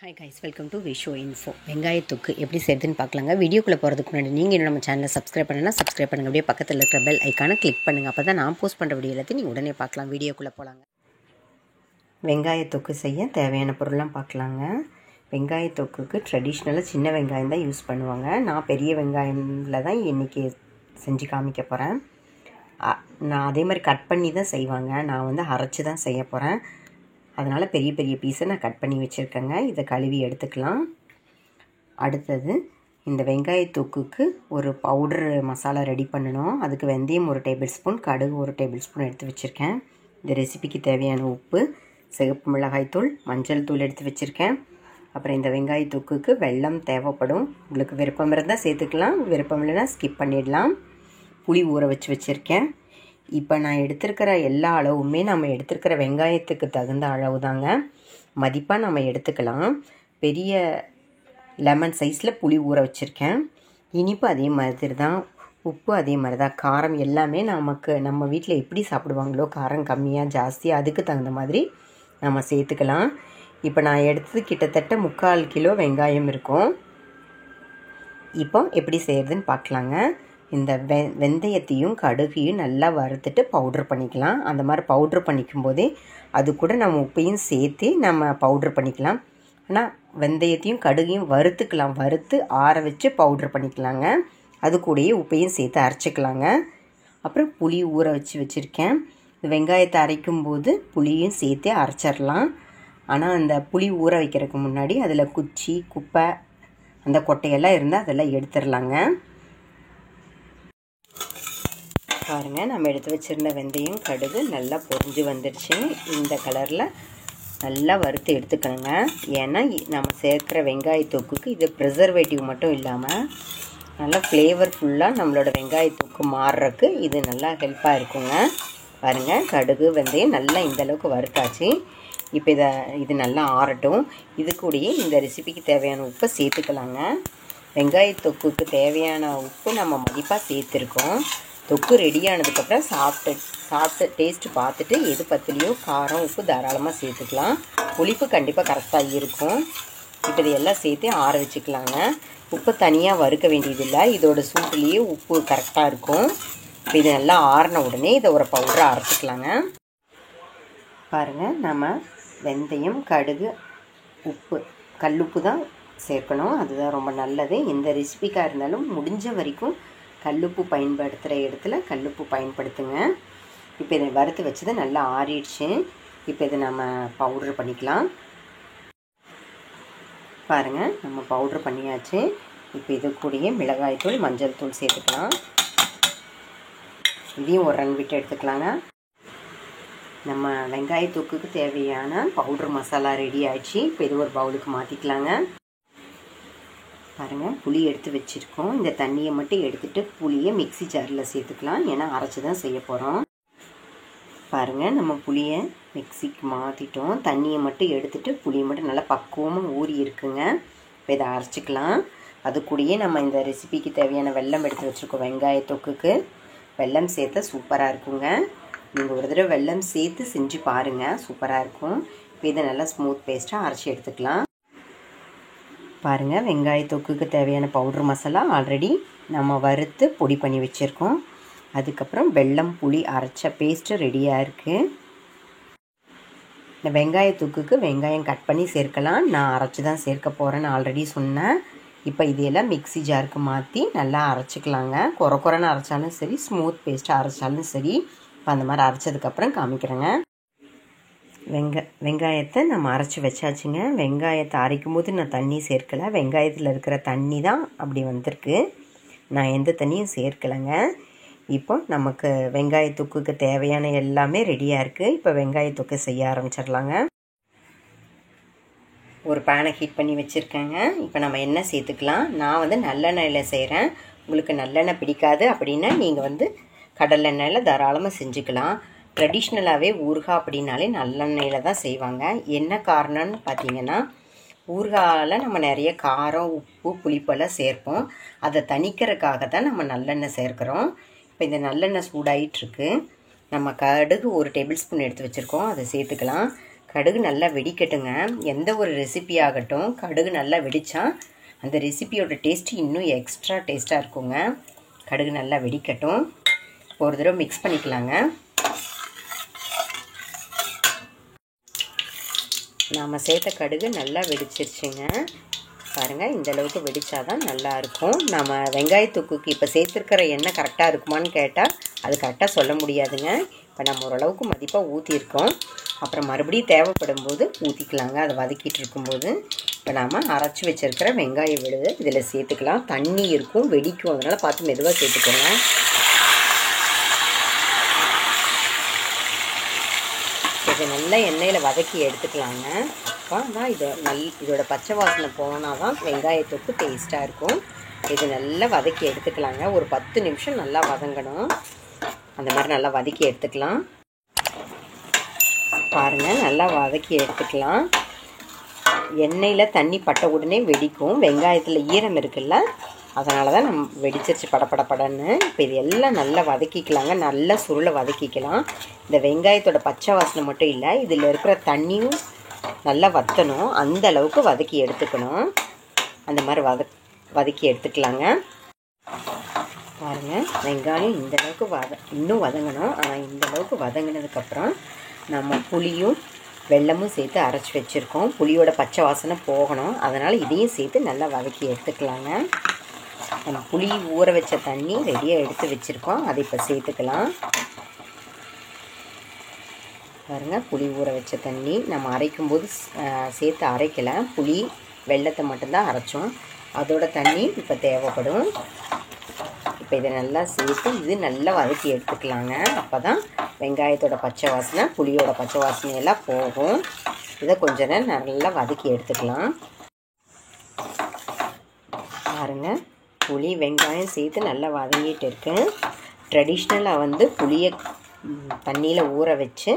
Hi guys, welcome to Visho info. வெங்காயத்தொக்கு எப்படி செய்யுதுன்னு பார்க்கலாங்க. வீடியோக்குள்ளே போகிறதுக்கு முன்னாடி நீங்கள் இன்னும் நம்ம சேனலை சப்ஸ்கிரைப் பண்ணுன்னா சப்ஸ்கிரைப் பண்ணுங்கள். அப்படியே பக்கத்தில் இருக்கிற பெல் ஐக்கானை கிளிக் பண்ணுங்கள். அப்போ தான் நான் போஸ்ட் பண்ணுற வீடியோ எல்லாத்தையும் நீங்கள் உடனே பார்க்கலாம். வீடியோக்குள்ளே போகலாங்க. வெங்காயத்தொக்கு செய்ய தேவையான பொருள்லாம் பார்க்கலாங்க. வெங்காயத்தொக்குக்கு ட்ரெடிஷ்னலாக சின்ன வெங்காயம் தான் யூஸ் பண்ணுவாங்க. நான் பெரிய வெங்காயமில் தான் இன்றைக்கி செஞ்சு காமிக்க போகிறேன். நான் அதே மாதிரி கட் பண்ணி தான் செய்வாங்க. நான் வந்து அரைச்சி தான் செய்ய போகிறேன். அதனால் பெரிய பெரிய பீஸை நான் கட் பண்ணி வச்சுருக்கேங்க. இதை கழுவி எடுத்துக்கலாம். அடுத்தது இந்த வெங்காயத்தொக்குக்கு ஒரு பவுடர் மசாலா ரெடி பண்ணணும். அதுக்கு வெந்தயம் 1 டேபிள் ஸ்பூன், கடுகு 1 டேபிள் ஸ்பூன் எடுத்து வச்சுருக்கேன். இந்த ரெசிபிக்கு தேவையான உப்பு, சிகப்பு மிளகாய்த்தூள், மஞ்சள் தூள் எடுத்து வச்சுருக்கேன். அப்புறம் இந்த வெங்காயத்தொக்குக்கு வெல்லம் தேவைப்படும். உங்களுக்கு விருப்பம் இருந்தால் சேர்த்துக்கலாம், விருப்பம் இல்லைன்னா ஸ்கிப் பண்ணிடலாம். புளி ஊற வச்சுருக்கேன். இப்போ நான் எடுத்துருக்கிற எல்லா அளவுமே நம்ம எடுத்துருக்கிற வெங்காயத்துக்கு தகுந்த அளவு தாங்க. மதிப்பாக நம்ம எடுத்துக்கலாம். பெரிய லெமன் சைஸில் புளி ஊற வச்சுருக்கேன். இனிப்பு அதே மாதிரி தான், உப்பு அதே மாதிரி தான், காரம் எல்லாமே நம்ம வீட்டில் எப்படி சாப்பிடுவாங்களோ காரம் கம்மியாக ஜாஸ்தியாக அதுக்கு தகுந்த மாதிரி நம்ம சேர்த்துக்கலாம். இப்போ நான் எடுத்தது கிட்டத்தட்ட 3/4 கிலோ வெங்காயம் இருக்கும். இப்போ எப்படி செய்கிறதுன்னு பார்க்கலாங்க. இந்த வெந்தயத்தையும் கடுகையும் நல்லா வறுத்துட்டு பவுட்ரு பண்ணிக்கலாம். அந்த மாதிரி பவுட்ரு பண்ணிக்கும் போதே அது கூட நம்ம உப்பையும் சேர்த்து நம்ம பவுட்ரு பண்ணிக்கலாம். ஆனால் வெந்தயத்தையும் கடுகையும் வறுத்துக்கலாம், வறுத்து ஆற வச்சு பவுட்ரு பண்ணிக்கலாங்க. அது கூடயே உப்பையும் சேர்த்து அரைச்சிக்கலாங்க. அப்புறம் புளி ஊற வச்சுருக்கேன். இந்த வெங்காயத்தை அரைக்கும் போது புளியும் சேர்த்து அரைச்சிடலாம். ஆனால் அந்த புளி ஊற வைக்கிறதுக்கு முன்னாடி அதில் குச்சி குப்பை அந்த கொட்டையெல்லாம் இருந்தால் அதெல்லாம் எடுத்துடலாங்க. பாருங்கள், நம்ம எடுத்து வச்சுருந்த வெந்தயம் கடுகு நல்லா பொரிஞ்சு வந்துடுச்சு. இந்த கலரில் நல்லா வறுத்து எடுத்துக்கணுங்க. ஏன்னா நம்ம சேர்க்குற வெங்காயத்தொக்குக்கு இது ப்ரிசர்வேட்டிவ் மட்டும் இல்லாமல் நல்லா ஃப்ளேவர்ஃபுல்லாக நம்மளோட வெங்காயத்தொக்கு மாறுறதுக்கு இது நல்லா ஹெல்ப்பாக இருக்குங்க. பாருங்கள், கடுகு வெந்தயம் நல்லா இந்தளவுக்கு வறுத்தாச்சு. இப்போ இது நல்லா ஆறட்டும். இது கூடயே இந்த ரெசிபிக்கு தேவையான உப்பை சேர்த்துக்கலாங்க. வெங்காயத்தொக்குக்கு தேவையான உப்பு நம்ம மதிப்பாக சேர்த்துருக்கோம். தொக்கு ரெடியானதுக்கப்புறம் சாப்பிட்டு டேஸ்ட்டு பார்த்துட்டு எது பத்திலையோ காரம் உப்பு தாராளமாக சேர்த்துக்கலாம். புளிப்பு கண்டிப்பாக கரெக்டாக இருக்கும். இப்போ இதையெல்லாம் சேர்த்து ஆற வச்சுக்கலாங்க. உப்பு தனியாக வறுக்க வேண்டியதில்லை, இதோட சூட்டுலேயே உப்பு கரெக்டாக இருக்கும். இப்போ இது நல்லா ஆறின உடனே இதை ஒரு பவுடராக அரைச்சிக்கலாங்க. பாருங்கள், நம்ம வெந்தயம் கடுகு உப்பு கல்லுப்பு தான் சேர்க்கணும். அதுதான் ரொம்ப நல்லது. எந்த ரெசிபிக்காக இருந்தாலும் முடிஞ்ச வரைக்கும் கல்லுப்பு பயன்படுத்துகிற இடத்துல கல்லுப்பு பயன்படுத்துங்க. இப்போ இதை வறுத்து வச்சது நல்லா ஆறிடுச்சு. இப்போ இதை நம்ம பவுட்ரு பண்ணிக்கலாம். பாருங்கள், நம்ம பவுட்ரு பண்ணியாச்சு. இப்போ இது கூடயே மிளகாய்த்தூள் மஞ்சள் தூள் சேர்த்துக்கலாம். இதையும் ஒரு ரன் விட்டு எடுத்துக்கலாங்க. நம்ம வெங்காயத்தொக்குக்கு தேவையான பவுட்ரு மசாலா ரெடி ஆயிடுச்சு. இப்போ இது ஒரு பவுலுக்கு மாற்றிக்கலாங்க. பாருங்கள், புளி எடுத்து வச்சுருக்கோம். இந்த தண்ணியை மட்டும் எடுத்துகிட்டு புளியை மிக்ஸி ஜாரில் சேர்த்துக்கலாம். ஏன்னா அரைச்சி தான் செய்ய போகிறோம். பாருங்கள், நம்ம புளியை மிக்ஸிக்கு மாற்றிட்டோம். தண்ணியை மட்டும் எடுத்துகிட்டு புளியை மட்டும் நல்லா பக்குவமாக ஊறி இருக்குங்க. இப்போ இதை அரைச்சிக்கலாம். அது கூடயே நம்ம இந்த ரெசிபிக்கு தேவையான வெல்லம் எடுத்து வச்சுருக்கோம். வெங்காயத்தொக்குக்கு வெல்லம் சேர்த்தா சூப்பராக இருக்குங்க. நீங்கள் ஒரு தடவை வெல்லம் சேர்த்து செஞ்சு பாருங்கள், சூப்பராக இருக்கும். இப்போ இதை நல்லா ஸ்மூத் பேஸ்ட்டாக அரைச்சி எடுத்துக்கலாம். பாருங்கள், வெங்காயத்தொக்குக்கு தேவையான பவுட்ரு மசாலா ஆல்ரெடி நம்ம வறுத்து பொடி பண்ணி வச்சுருக்கோம். அதுக்கப்புறம் வெல்லம் புளி அரைச்ச பேஸ்ட்டு ரெடியாக இருக்குது. இந்த வெங்காயத்தொக்குக்கு வெங்காயம் கட் பண்ணி சேர்க்கலாம். நான் அரைச்சி தான் சேர்க்க போகிறேன்னு ஆல்ரெடி சொன்னேன். இப்போ இதையெல்லாம் மிக்ஸி ஜாருக்கு மாற்றி நல்லா அரைச்சிக்கலாங்க. குறைன்னு அரைச்சாலும் சரி, ஸ்மூத் பேஸ்ட்டாக அரைச்சாலும் சரி. இப்போ அந்த மாதிரி அரைச்சதுக்கப்புறம் காமிக்கிறேங்க. வெங்காயத்தை நம்ம அரைச்சி வச்சாச்சுங்க. வெங்காயத்தை அரைக்கும் போது நான் தண்ணி சேர்க்கலை. வெங்காயத்தில் இருக்கிற தண்ணி தான் அப்படி வந்திருக்கு. நான் எந்த தண்ணியும் சேர்க்கலைங்க. இப்போ நமக்கு வெங்காயத்தொக்குக்கு தேவையான எல்லாமே ரெடியாக இருக்குது. இப்போ வெங்காயத்தொக்கு செய்ய ஆரம்பிச்சிடலாங்க. ஒரு பேனை ஹீட் பண்ணி வச்சுருக்கேங்க. இப்போ நம்ம எண்ணெய் சேர்த்துக்கலாம். நான் வந்து நல்லெண்ணெயில் செய்கிறேன். உங்களுக்கு நல்லெண்ணெய் பிடிக்காது அப்படின்னா நீங்கள் கடலெண்ணெயில் தாராளமாக செஞ்சுக்கலாம். ட்ரெடிஷ்னலாகவே ஊறுகாய் அப்படின்னாலே நல்லெண்ணெயில் தான் செய்வாங்க. என்ன காரணம்னு பார்த்தீங்கன்னா, ஊறுகாயில் நம்ம நிறைய காரம் உப்பு புளிப்பெல்லாம் சேர்ப்போம். அதை தணிக்கிறதுக்காக தான் நம்ம நல்லெண்ணெய் சேர்க்குறோம். இப்போ இந்த நல்லெண்ணெய் சூடாயிட்ருக்கு. நம்ம கடுகு 1 டேபிள் ஸ்பூன் எடுத்து வச்சுருக்கோம், அதை சேர்த்துக்கலாம். கடுகு நல்லா வெடிக்கட்டுங்க. எந்த ஒரு ரெசிபி ஆகட்டும் கடுகு நல்லா வெடித்தா அந்த ரெசிபியோட டேஸ்ட்டு இன்னும் எக்ஸ்ட்ரா டேஸ்ட்டாக இருக்குங்க. கடுகு நல்லா வெடிக்கட்டும். ஒரு தடவை மிக்ஸ் பண்ணிக்கலாங்க. நாம் சேர்த்த கடுகு நல்லா வெடிச்சிருச்சுங்க. பாருங்கள், இந்த அளவுக்கு வெடித்தாதான் நல்லாயிருக்கும். நம்ம வெங்காயத்தொக்குக்கு இப்போ சேர்த்துருக்கிற எண்ணெய் கரெக்டாக இருக்குமான்னு கேட்டால் அது கரெக்டாக சொல்ல முடியாதுங்க. இப்போ நம்ம ஓரளவுக்கு மதிப்பாக ஊற்றிருக்கோம். அப்புறம் மறுபடியும் தேவைப்படும் போது ஊற்றிக்கலாங்க. அதை வதக்கிட்டு இருக்கும்போது இப்போ நாம் அரைச்சி வச்சுருக்கிற வெங்காய விழுது இதில் சேர்த்துக்கலாம். தண்ணி இருக்கும், வெடிக்கும், அதனால் பார்த்து மெதுவாக சேர்த்துக்கோங்க. இதை நல்லா எண்ணெயில் வதக்கி எடுத்துக்கலாங்க. அப்போ தான் இதோட பச்சை வாசனை போனால் தான் வெங்காயத்தொக்கு டேஸ்ட்டாக இருக்கும். இது நல்லா வதக்கி எடுத்துக்கலாங்க. ஒரு 10 நிமிஷம் நல்லா வதங்கணும். அந்த மாதிரி நல்லா வதக்கி எடுத்துக்கலாம். பாருங்கள், நல்லா வதக்கி எடுத்துக்கலாம். எண்ணெயில் தண்ணி பட்ட உடனே வெடிக்கும். வெங்காயத்தில் ஈரம் இருக்குல்ல, அதனால தான் நம்ம வெடிச்சிருச்சு படப்படன்னு. இப்போ இது எல்லாம் நல்லா வதக்கிக்கலாங்க. நல்லா சுருளை வதக்கிக்கலாம். இந்த வெங்காயத்தோட பச்சை வாசனை மட்டும் இல்லை, இதில் இருக்கிற தண்ணியும் நல்லா வற்றணும். அந்த அளவுக்கு வதக்கி எடுத்துக்கணும். அந்த மாதிரி வதக்கி எடுத்துக்கலாங்க. பாருங்கள், வெங்காயம் இந்த அளவுக்கு இன்னும் வதங்கணும். ஆனால் இந்த அளவுக்கு வதங்கினதுக்கப்புறம் நம்ம புளியும் வெல்லமும் சேர்த்து அரைச்சி வச்சுருக்கோம். புளியோட பச்சை வாசனை போகணும். அதனால் இதையும் சேர்த்து நல்லா வதக்கி எடுத்துக்கலாங்க. நம்ம புளி ஊற வச்ச தண்ணி ரெடியாக எடுத்து வச்சுருக்கோம். அதை இப்போ சேர்த்துக்கலாம். பாருங்கள், புளி ஊற வச்ச தண்ணி நம்ம அரைக்கும்போது சேர்த்து அரைக்கலை. புளி வெல்லத்தை மட்டும்தான் அரைச்சோம். அதோட தண்ணி இப்போ தேவைப்படும். இப்போ இதை நல்லா சேர்த்து இது நல்லா வதக்கி எடுத்துக்கலாங்க. அப்போ தான் வெங்காயத்தோட பச்சை வாசனை புளியோட பச்சை வாசனையெல்லாம் போகும். இதை கொஞ்ச நேரம் நல்லா வதக்கி எடுத்துக்கலாம். பாருங்கள், புளி வெங்காயம் சேர்த்து நல்லா வதங்கிட்டு இருக்கு. ட்ரெடிஷ்னலாக புளியை தண்ணியில் ஊற வச்சு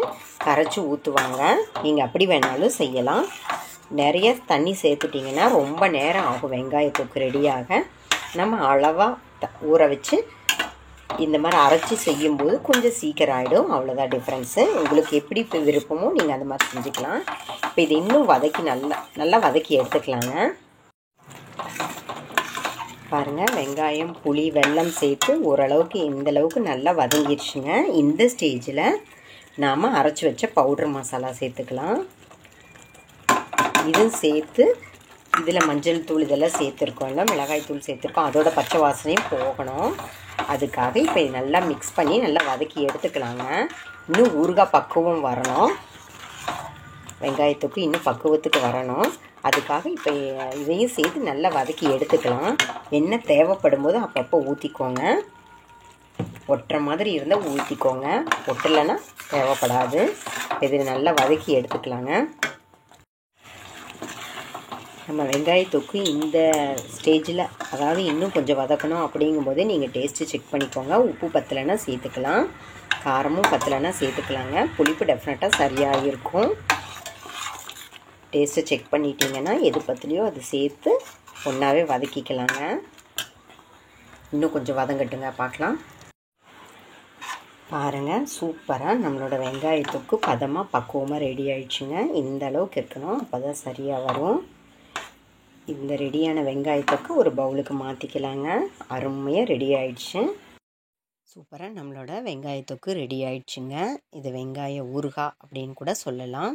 கரைச்சி ஊற்றுவாங்க. நீங்கள் அப்படி வேணாலும் செய்யலாம். நிறைய தண்ணி சேர்த்துட்டிங்கன்னா ரொம்ப நேரம் ஆகும் வெங்காயத்துக்கு ரெடியாக. நம்ம அளவாக ஊற வச்சு இந்த மாதிரி அரைச்சி செய்யும்போது கொஞ்சம் சீக்கிரம் ஆகிடும். அவ்வளோதான் டிஃப்ரென்ஸு. உங்களுக்கு எப்படி இப்போ விருப்பமோ நீங்கள் அந்த மாதிரி செஞ்சுக்கலாம். இப்போ இது இன்னும் வதக்கி நல்லா வதக்கி எடுத்துக்கலாங்க. பாருங்கள், வெங்காயம் புளி வெல்லம் சேர்த்து ஓரளவுக்கு இந்தளவுக்கு நல்லா வதங்கிடுச்சுங்க. இந்த ஸ்டேஜில் நாம் அரைச்சி வச்ச பவுடர் மசாலா சேர்த்துக்கலாம். இதுவும் சேர்த்து இதில் மஞ்சள் தூள் இதெல்லாம் சேர்த்துருக்கோம்ல, மிளகாய் தூள் சேர்த்துருக்கோம். அதோட பச்சை வாசனையும் போகணும். அதுக்காக இப்போ இது நல்லா மிக்ஸ் பண்ணி நல்லா வதக்கி எடுத்துக்கலாங்க. இன்னும் ஊறுகாய் பக்குவம் வரணும். வெங்காயத்துக்கு இன்னும் பக்குவத்துக்கு வரணும். அதுக்காக இப்போ இதையும் சேர்த்து நல்லா வதக்கி எடுத்துக்கலாம். எண்ணெய் தேவைப்படும் போது அப்பப்போ ஊற்றிக்கோங்க. ஒட்டுற மாதிரி இருந்தால் ஊற்றிக்கோங்க, ஒட்டலைன்னா தேவைப்படாது. இது நல்லா வதக்கி எடுத்துக்கலாங்க. நம்ம வெங்காயத்தொக்கு இந்த ஸ்டேஜில், அதாவது இன்னும் கொஞ்சம் வதக்கணும் அப்படிங்கும்போது நீங்கள் டேஸ்ட்டு செக் பண்ணிக்கோங்க. உப்பு பத்தலைன்னா சேர்த்துக்கலாம், காரமும் பத்தலைன்னா சேர்த்துக்கலாங்க. புளிப்பு டெஃபினட்டாக சரியாக இருக்கும். டேஸ்ட்டை செக் பண்ணிட்டீங்கன்னா எது பத்தலையோ அது சேர்த்து ஒன்றாவே வதக்கிக்கலாங்க. இன்னும் கொஞ்சம் வதங்கட்டுங்க, பார்க்கலாம். பாருங்கள், சூப்பராக நம்மளோட வெங்காயத்தொக்கு பதமாக பக்குவமாக ரெடி ஆயிடுச்சுங்க. இந்த அளவுக்கு இருக்கணும், அப்போ தான் சரியாக வரும். இந்த ரெடியான வெங்காயத்துக்கு ஒரு பவுலுக்கு மாற்றிக்கலாங்க. அருமையாக ரெடி ஆயிடுச்சு. சூப்பராக நம்மளோட வெங்காயத்தொக்கு ரெடி ஆயிடுச்சுங்க. இது வெங்காய ஊறுகாய் அப்படின்னு கூட சொல்லலாம்.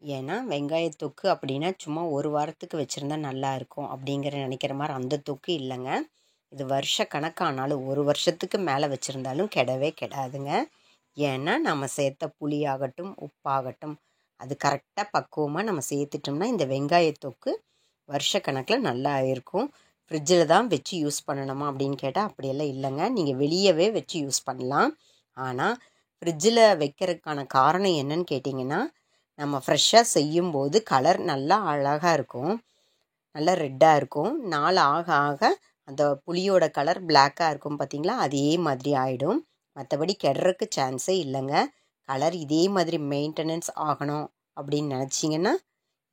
ஏன்னா வெங்காயத்தொக்கு அப்படின்னா சும்மா ஒரு வாரத்துக்கு வச்சுருந்தா நல்லாயிருக்கும் அப்படிங்கிற நினைக்கிற மாதிரி அந்த தொக்கு இல்லைங்க. இது வருஷ கணக்கானாலும் ஒரு வருஷத்துக்கு மேலே வச்சுருந்தாலும் கெடவே கெடாதுங்க. ஏன்னா நம்ம சேர்த்த புளியாகட்டும் உப்பாகட்டும் அது கரெக்டாக பக்குவமாக நம்ம சேர்த்துட்டோம்னா இந்த வெங்காயத்தொக்கு வருஷக்கணக்கில் நல்லா இருக்கும். ஃப்ரிட்ஜில் தான் வச்சு யூஸ் பண்ணணுமா அப்படின்னு கேட்டால் அப்படியெல்லாம் இல்லைங்க. நீங்கள் வெளியவே வச்சு யூஸ் பண்ணலாம். ஆனால் ஃப்ரிட்ஜில் வைக்கிறதுக்கான காரணம் என்னன்னு கேட்டிங்கன்னா, நம்ம ஃப்ரெஷ்ஷாக செய்யும்போது கலர் நல்லா அழகாக இருக்கும், நல்லா ரெட்டாக இருக்கும். நாள் ஆக ஆக அந்த புளியோட கலர் பிளாக்காக இருக்கும் பார்த்திங்களா, அதே மாதிரி ஆகிடும். மற்றபடி கெடுறதுக்கு சான்ஸே இல்லைங்க. கலர் இதே மாதிரி மெயின்டெனன்ஸ் ஆகணும் அப்படின்னு நினச்சிங்கன்னா,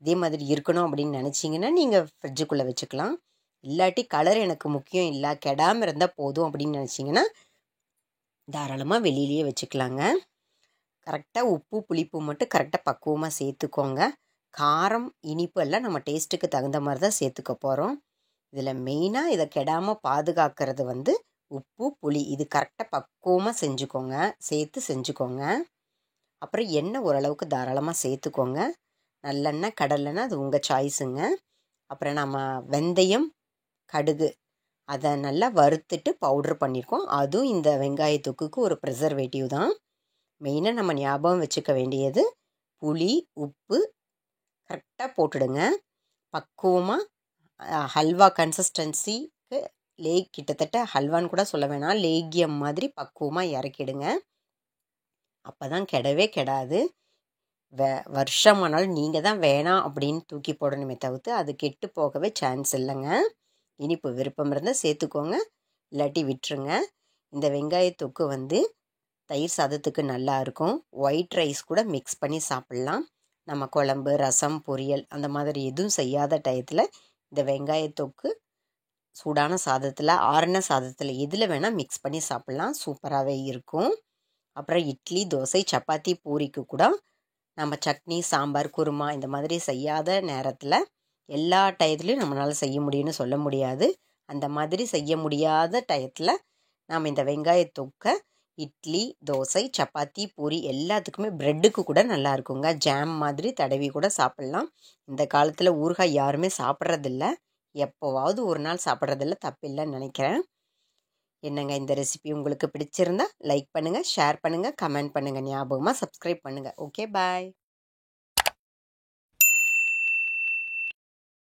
இதே மாதிரி இருக்கணும் அப்படின்னு நினச்சிங்கன்னா நீங்கள் ஃப்ரிட்ஜுக்குள்ளே வச்சுக்கலாம். இல்லாட்டி கலர் எனக்கு முக்கியம் இல்லை, கெடாமல் இருந்தால் போதும் அப்படின்னு நினச்சிங்கன்னா தாராளமாக வெளியிலேயே வச்சுக்கலாங்க. கரெக்டாக உப்பு புளிப்பு மட்டும் கரெக்டாக பக்குவமாக சேர்த்துக்கோங்க. காரம் இனிப்பு எல்லாம் நம்ம டேஸ்ட்டுக்கு தகுந்த மாதிரி தான் சேர்த்துக்க போகிறோம். இதில் மெயினாக இதை கெடாமல் பாதுகாக்கிறது வந்து உப்பு புளி. இது கரெக்டாக பக்குவமாக சேர்த்து செஞ்சுக்கோங்க. அப்புறம் எண்ணெய் ஓரளவுக்கு தாராளமாக சேர்த்துக்கோங்க. நல்லெண்ணெய் கடலெண்ணெய் அது உங்கள் சாய்ஸுங்க. அப்புறம் நம்ம வெந்தயம் கடுகு அதை நல்லா வறுத்துட்டு பவுட்ரு பண்ணியிருக்கோம். அதுவும் இந்த வெங்காய தொக்குக்கு ஒரு ப்ரிசர்வேட்டிவ் தான். மெயினாக நம்ம ஞாபகம் வச்சுக்க வேண்டியது புளி உப்பு கரெக்டாக போட்டுடுங்க. பக்குவமாக ஹல்வா கன்சிஸ்டன்சிக்கு கிட்டத்தட்ட ஹல்வான்னு கூட சொல்ல வேணாம், லேகியம் மாதிரி பக்குவமாக இறக்கிடுங்க. அப்போ தான் கெடவே கெடாது. வருஷமானாலும் நீங்கள் தான் வேணாம் அப்படின்னு தூக்கி போடணுமே தவிர்த்து அது கெட்டு போகவே சான்ஸ் இல்லைங்க. இனிப்பு விருப்பம் இருந்தால் சேர்த்துக்கோங்க, இல்லாட்டி விட்டுருங்க. இந்த வெங்காய தொக்கு வந்து தயிர் சாதத்துக்கு நல்லா இருக்கும். ஒயிட் ரைஸ் கூட மிக்ஸ் பண்ணி சாப்பிட்லாம். நம்ம குழம்பு ரசம் பொரியல் அந்த மாதிரி எதுவும் செய்யாத டயத்தில் இந்த வெங்காய தொக்கு சூடான சாதத்தில் ஆறின சாதத்தில் எதில் வேணால் மிக்ஸ் பண்ணி சாப்பிட்லாம். சூப்பராகவே இருக்கும். அப்புறம் இட்லி தோசை சப்பாத்தி பூரிக்கு கூட நம்ம சட்னி சாம்பார் குருமா இந்த மாதிரி செய்யாத நேரத்தில் எல்லா டயத்துலையும் நம்மளால் செய்ய முடியும்னு சொல்ல முடியாது. அந்த மாதிரி செய்ய முடியாத டயத்தில் நாம் இந்த வெங்காய தொக்கை இட்லி தோசை சப்பாத்தி பூரி எல்லாத்துக்குமே ப்ரெட்டுக்கு கூட நல்லா இருக்குங்க. ஜாம் மாதிரி தடவி கூட சாப்பிட்லாம். இந்த காலத்தில் ஊறுகாய் யாருமே சாப்பிட்றதில்ல, எப்போவாவது ஒரு நாள் சாப்பிட்றதில்ல, தப்பில்லைன்னு நினைக்கிறேன். என்னங்க இந்த ரெசிபி உங்களுக்கு பிடிச்சிருந்தா லைக் பண்ணுங்கள், ஷேர் பண்ணுங்கள், கமெண்ட் பண்ணுங்கள், ஞாபகமாக சப்ஸ்கிரைப் பண்ணுங்கள். Okay bye.